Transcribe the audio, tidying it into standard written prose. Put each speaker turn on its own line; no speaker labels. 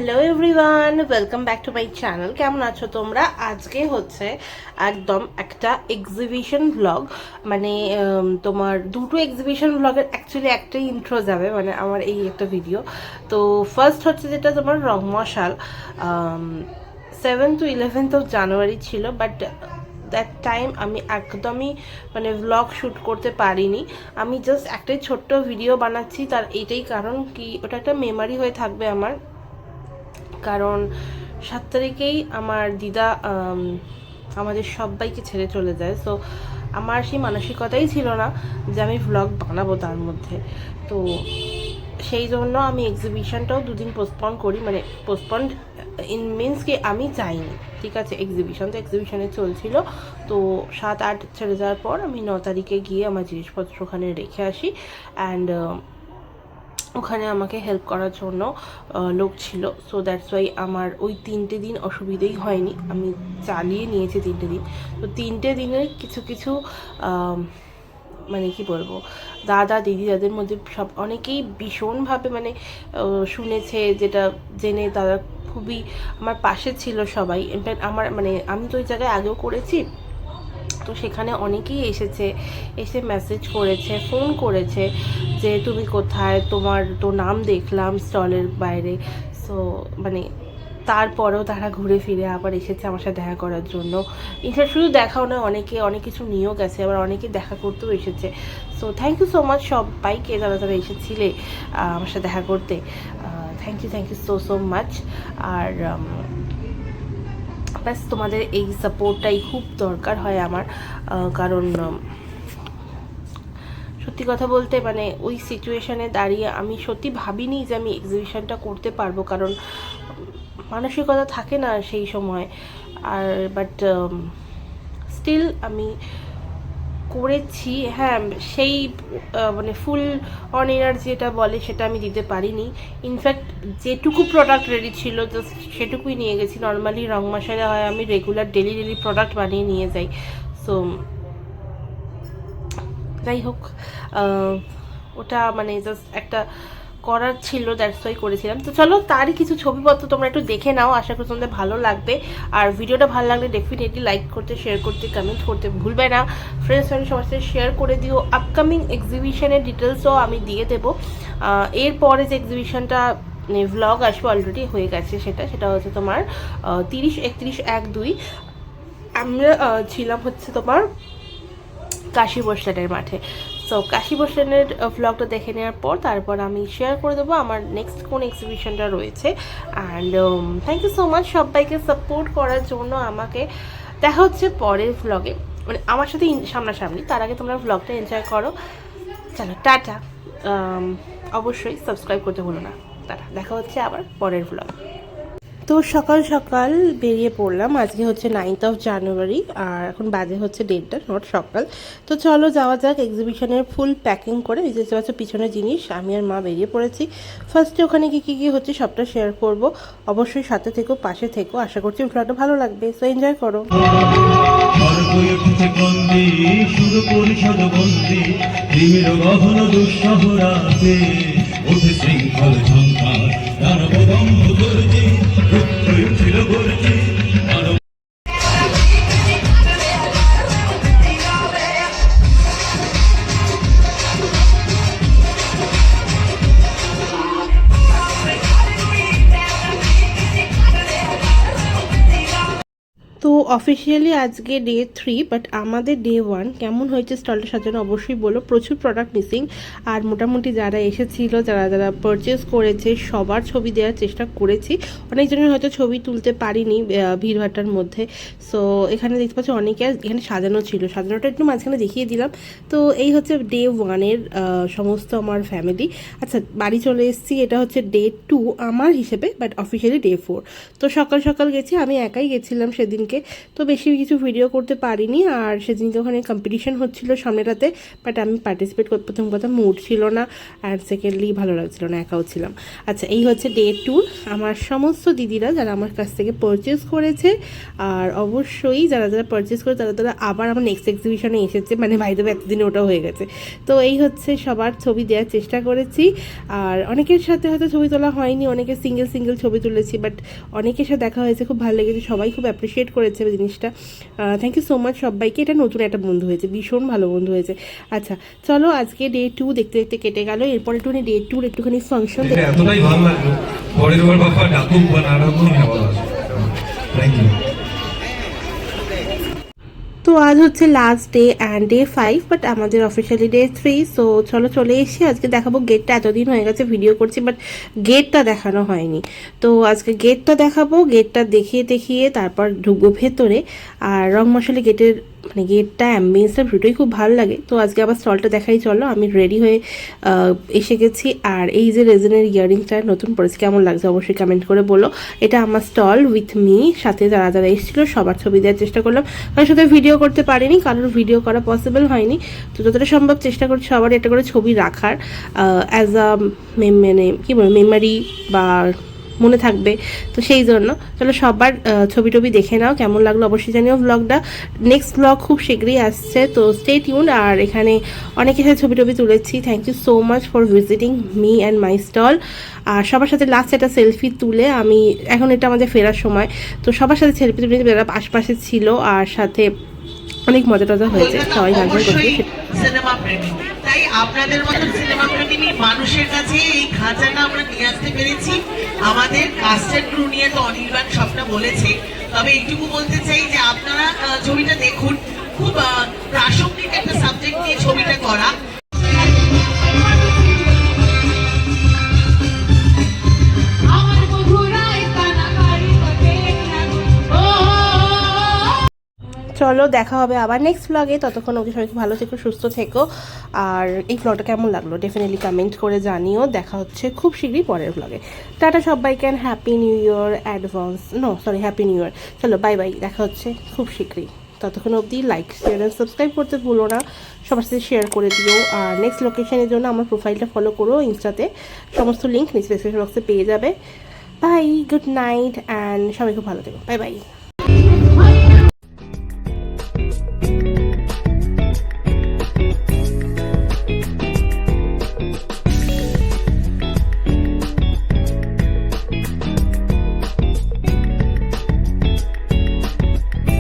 Hello everyone, welcome back to my channel. কেমন আছো তোমরা? আজকে হচ্ছে একদম একটা এক্সিবিশন ব্লগ, মানে তোমার দুটো এক্সিবিশন ব্লগের অ্যাকচুয়ালি একটাই ইন্ট্রো যাবে, মানে আমার এই একটা ভিডিও। তো ফার্স্ট হচ্ছে যেটা তোমার রংমশাল, 7 to 11 জানুয়ারি ছিল, বাট দ্যাট টাইম আমি একদমই মানে ব্লগ শ্যুট করতে পারিনি। আমি জাস্ট একটাই ছোট্ট ভিডিও বানাচ্ছি, তার এইটাই কারণ কি ওটা একটা মেমারি হয়ে থাকবে আমার। কারণ 7 তারিখেই আমার দিদা আমাদের সবাইকে ছেড়ে চলে যায়। সো আমার সেই মানসিকতাই ছিল না যে আমি ভ্লগ বানাবো তার মধ্যে। তো সেই জন্য আমি এক্সিবিশনটাও দুদিন পোস্টপন করি, মানে পোস্টপন ইন মিনস কি আমি যাইনি, ঠিক আছে। এক্সিবিশন তো এক্সিবিশনে চলছিল, তো 7-8 ছেড়ে যাওয়ার পর আমি 9 তারিখে গিয়ে আমার জিনিসপত্র ওখানে রেখে আসি। অ্যান্ড ওখানে আমাকে হেল্প করার জন্য লোক ছিল। সো দ্যাটস ওয়াই আমার ওই 3টে দিন অসুবিধেই হয়নি, আমি চালিয়ে নিয়েছি 3টে দিন। তো 3টে দিনে কিছু কিছু মানে কি বলবো, দাদা দিদি যাদের মধ্যে সব অনেকেই ভীষণভাবে মানে শুনেছে, যেটা জেনে তারা খুবই আমার পাশে ছিল সবাই। ইনফ্যাক্ট আমার মানে আমি তো ওই জায়গায় আগেও করেছি, তো সেখানে অনেকেই এসে মেসেজ করেছে, ফোন করেছে যে তুমি কোথায়, তোমার তো নাম দেখলাম স্টলের বাইরে। সো মানে তারপরেও তারা ঘুরে ফিরে আবার এসেছে আমার সাথে দেখা করার জন্য। এটা শুধু দেখাও না, অনেকে অনেক কিছু নিয়েও গেছে, আবার অনেকে দেখা করতেও এসেছে। So thank you so much সবাইকে যারা যারা এসেছিলে আমার সাথে দেখা করতে। Thank you so much. আর ব্যাস তোমাদের এই সাপোর্টটাই খুব দরকার হয় আমার, কারণ সত্যি কথা বলতে মানে ওই সিচুয়েশানে দাঁড়িয়ে আমি সত্যি ভাবিনি যে আমি এক্সিবিশনটা করতে পারবো, কারণ মানসিকতা থাকে না সেই সময়। আর বাট স্টিল আমি করেছি। হ্যাঁ, সেই মানে ফুল অন এনার্জি যেটা বলে সেটা আমি দিতে পারিনি। ইনফ্যাক্ট যেটুকু প্রোডাক্ট রেডি ছিল জাস্ট সেটুকুই নিয়ে গেছি। নর্মালি রংমশালে হয় আমি রেগুলার ডেলি প্রোডাক্ট বানিয়ে নিয়ে যাই। সো যাই হোক, ওটা মানে জাস্ট একটা করার ছিল, দ্যাটস ওয়াই করেছিলাম। তো চলো তারই কিছু ছবিপত্র তোমরা একটু দেখে নাও, আশা করি তোমাদের ভালো লাগবে। আর ভিডিওটা ভালো লাগলে ডেফিনেটলি লাইক করতে, শেয়ার করতে, কমেন্ট করতে ভুলবে না। ফ্রেন্ডস সবার সাথে শেয়ার করে দিও। আপকামিং এক্সিবিশনের ডিটেলসও আমি দিয়ে দেবো। এরপরে যে এক্সিবিশনটা ভ্লগ আসবে, অলরেডি হয়ে গেছে, সেটা হচ্ছে তোমার 30-31-1-2 আমরা ছিলাম হচ্ছে তোমার কাশী বসলেনের মাঠে। সো কাশী বসলেনের ভ্লগটা দেখে নেওয়ার পর তারপর আমি শেয়ার করে দেবো আমার নেক্সট কোন এক্সিবিশনটা রয়েছে। And thank you so much সবাইকে সাপোর্ট করার জন্য আমাকে। দেখা হচ্ছে পরের ভ্লগে, মানে আমার সাথে সামনাসামনি। তার আগে তোমরা ভ্লগটা এনজয় করো। চলো টাটা। অবশ্যই সাবস্ক্রাইব করতে ভুলো না। টাটা, দেখা হচ্ছে আবার পরের ভ্লগ। তো সকাল সকাল বেরিয়ে পড়লাম। আজকে হচ্ছে 9th জানুয়ারি, আর এখন বাজে হচ্ছে 1:30, নট সকাল। তো চলো যাওয়া যাক এক্সিবিশনের ফুল প্যাকিং করে। এই যে হচ্ছে পিছনের জিনিস, আমি আর মা বেরিয়ে পড়েছি। ফার্স্টে ওখানে কী হচ্ছে সবটা শেয়ার করব। অবশ্যই সাথে থেকো, পাশে থেকো। আশা করছি ভ্লগটা ভালো লাগবে, সো এনজয় করো। তো অফিসিয়ালি আজকে ডে 3, বাট আমাদের ডে 1 কেমন হয়েছে স্টলটা সাজানো অবশ্যই বলো। প্রচুর প্রোডাক্ট মিসিং, আর মোটামুটি যারা এসেছিল, যারা পারচেস করেছে সবার ছবি দেওয়ার চেষ্টা করেছি। অনেকজনের হয়তো ছবি তুলতে পারিনি ভিড়ভাট্টার মধ্যে। সো এখানে দেখতে পাচ্ছি অনেকে এখানে সাজানো ছিল, সাজানোটা একটু মাঝখানে দেখিয়ে দিলাম। তো এই হচ্ছে ডে 1-এর সমস্ত আমার ফ্যামিলি। আচ্ছা, বাড়ি চলে এসেছি। এটা হচ্ছে ডে 2 আমার হিসেবে, বাট অফিসিয়ালি ডে 4। তো সকাল সকাল গেছি, আমি একাই গেছিলাম সেদিনকে। তো বেশি কিছু ভিডিও করতে পারিনি। আর সেদিনকে ওখানে কম্পিটিশন হচ্ছিলো সামনেটাতে, বাট আমি পার্টিসিপেট করতে প্রথম কথা মুড ছিল না, অ্যান্ড সেকেন্ডলি ভালো লাগছিল না, একাও ছিলাম। আচ্ছা, এই হচ্ছে ডে 2। আমার সমস্ত দিদিরা যারা আমার কাছ থেকে পারচেস করেছে, আর অবশ্যই যারা যারা পারচেস করে তারা তারা আবার আমার নেক্সট এক্সিবিশনে এসেছে, মানে ভাইদেবে এতদিনে ওটাও হয়ে গেছে। তো এই হচ্ছে সবার ছবি দেওয়ার চেষ্টা করেছি। আর অনেকের সাথে হয়তো ছবি তোলা হয়নি, অনেকে সিঙ্গেল সিঙ্গেল ছবি তুলেছি, বাট অনেকের সাথে দেখা হয়েছে, খুব ভালো লেগেছে, সবাই খুব অ্যাপ্রিসিয়েট করেছে জিনিসটা। থ্যাংক ইউ সো মাচ সবাইকে। এটা নতুন একটা বন্ধু হয়েছে, ভীষণ ভালো বন্ধু হয়েছে। আচ্ছা চলো, আজকে ডে 2 দেখতে দেখতে কেটে গেল। এরপর একটুখানি ডে 2 একটুখানি ফাংশন
এতটাই ভালো লাগলো, পরের বার বাবা ডাকুক বা না ডাকুক আমি আবার আসবো। Thank you.
তো আজ হচ্ছে last day and day 5, but আমাদের অফিসিয়ালি ডে 3। সো চলো চলে এসে আজকে দেখাবো গেটটা। এতদিন হয়ে গেছে ভিডিও করছি, বাট গেটটা দেখানো হয়নি। তো আজকে গেটটা দেখাবো, গেটটা দেখিয়ে দেখিয়ে তারপর ঢুকবো ভেতরে। আর রং মশালি গেটের মানে গেটটা অ্যাম্বিয়েন্সটা দুটোই খুব ভালো লাগে। তো আজকে আবার স্টলটা দেখাই চলো। আমি রেডি হয়ে এসে গেছি। আর এই যে রেজনের ইয়াররিংটা নতুন পড়েছি, কেমন লাগছে অবশ্যই কমেন্ট করে বলো। এটা আমার স্টল উইথ মি, সাথে যারা যারা এসেছিলো সবার ছবি দেওয়ার চেষ্টা করলাম। কারোর সাথে ভিডিও করতে পারিনি, কারোর ভিডিও করা পসিবল হয়নি। তো যতটা সম্ভব চেষ্টা করছি সবার একটা করে ছবি রাখার, অ্যাজ আ মানে কী বলবো মেমারি বা মনে থাকবে। তো সেই জন্য চলো সবার ছবি টবি দেখে নাও, কেমন লাগলো অবশ্যই জানিও ব্লগটা। নেক্সট ব্লগ খুব শীঘ্রই আসছে, তো স্টে টিউন। আর এখানে অনেকের সাথে ছবি টবি তুলেছি। Thank you so much for visiting me and my stall. আর সবার সাথে লাস্ট একটা সেলফি তুলে আমি এখন, এটা আমাদের ফেরার সময়, তো সবার সাথে সেলফি তুলে যারা আশপাশে ছিল, আর সাথে অনেক মজা টজা হয়েছে, সবাই গান করছে।
সিনেমা প্রেমী, তাই আপনাদের মতন সিনেমা প্রেমী মানুষের কাছে এই খাঁচাটা আমরা নিয়ে আসতে পেরেছি। আমাদের কাস্টের ক্রু নিয়ে তো অনির্বাণ সবটা বলেছে, তবে এইটুকু বলতে চাই যে আপনারা ছবিটা দেখুন, খুব প্রাসঙ্গিক একটা সাবজেক্ট নিয়ে ছবিটা করা।
চলো দেখা হবে আবার নেক্সট ব্লগে। ততক্ষণ ওকে সবাই ভালো থেকো, সুস্থ থেকো। আর এই ব্লগটা কেমন লাগলো ডেফিনেটলি কমেন্ট করে জানিও। দেখা হচ্ছে খুব শীঘ্রই পরের ব্লগে। টাটা সবাইকে, and happy new year advance, happy new year. চলো বাই বাই, দেখা হচ্ছে খুব শীঘ্রই। ততক্ষণ অবধি লাইক শেয়ার অ্যান্ড সাবস্ক্রাইব করতে ভুলো না, সবার সাথে শেয়ার করে দিও। আর নেক্সট লোকেশনের জন্য আমার প্রোফাইলটা ফলো করো ইনস্টাতে, সমস্ত লিঙ্ক নিচে ডেসক্রিপশন বক্সে পেয়ে যাবে। বাই, গুড নাইট, অ্যান্ড সবাই খুব ভালো থেকো, বাই বাই।